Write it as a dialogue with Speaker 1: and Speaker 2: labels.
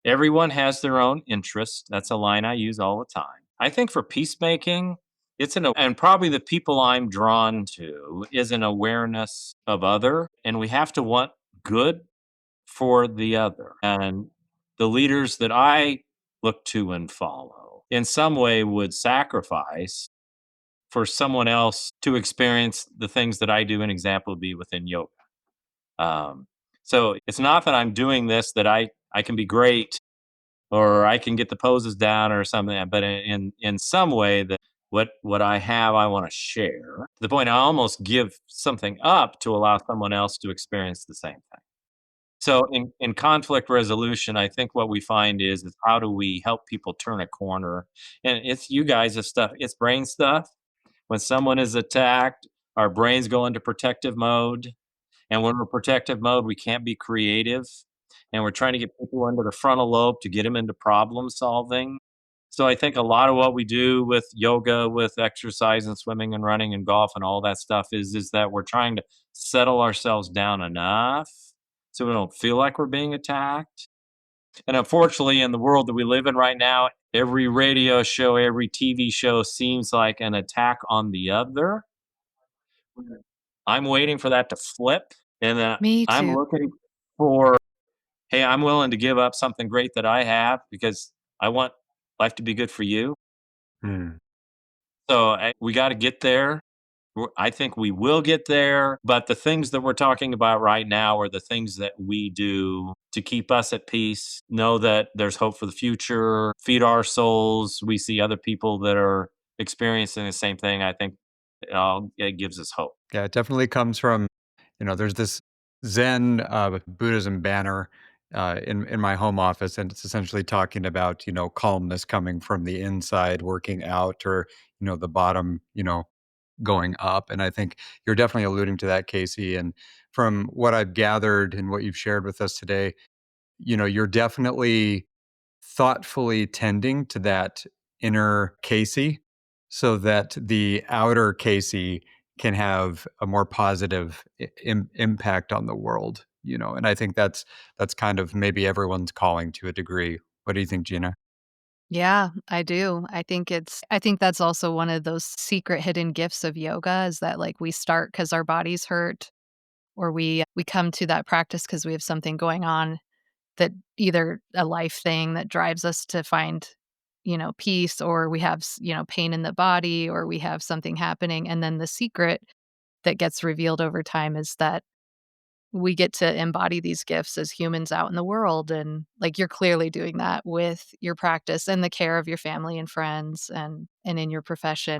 Speaker 1: Everyone has their own interests. That's a line I use all the time. I think for peacemaking, and probably the people I'm drawn to is an awareness of other, and we have to want good for the other. And the leaders that I look to and follow in some way would sacrifice for someone else to experience the things that I do. An example would be within yoga. Um, so it's not that I'm doing this that I can be great or I can get the poses down or something, but in some way that what I have I want to share. To the point I almost give something up to allow someone else to experience the same thing. So in conflict resolution, I think what we find is how do we help people turn a corner? And it's you guys' stuff, it's brain stuff. When someone is attacked, our brains go into protective mode. And when we're protective mode, we can't be creative. And we're trying to get people into the frontal lobe to get them into problem solving. So I think a lot of what we do with yoga, with exercise and swimming and running and golf and all that stuff is that we're trying to settle ourselves down enough so we don't feel like we're being attacked. And unfortunately, in the world that we live in right now, every radio show, every TV show seems like an attack on the other. I'm waiting for that to flip, and then
Speaker 2: Me
Speaker 1: I'm
Speaker 2: too.
Speaker 1: looking for, hey, I'm willing to give up something great that I have because I want life to be good for you.
Speaker 3: Hmm.
Speaker 1: So we got to get there. I think we will get there, but the things that we're talking about right now are the things that we do to keep us at peace, know that there's hope for the future, feed our souls. We see other people that are experiencing the same thing. I think it gives us hope.
Speaker 3: Yeah, it definitely comes from, there's this Zen Buddhism banner in my home office, and it's essentially talking about, calmness coming from the inside, working out, or, the bottom, going up. And I think you're definitely alluding to that, Casey. And from what I've gathered and what you've shared with us today, you're definitely thoughtfully tending to that inner Casey so that the outer Casey can have a more positive impact on the world, and I think that's kind of maybe everyone's calling to a degree. What do you think, Gina?
Speaker 2: Yeah, I do. I think that's also one of those secret hidden gifts of yoga is that like we start cuz our bodies hurt or we come to that practice cuz we have something going on that either a life thing that drives us to find, peace or we have, pain in the body or we have something happening and then the secret that gets revealed over time is that we get to embody these gifts as humans out in the world and like you're clearly doing that with your practice and the care of your family and friends and in your profession.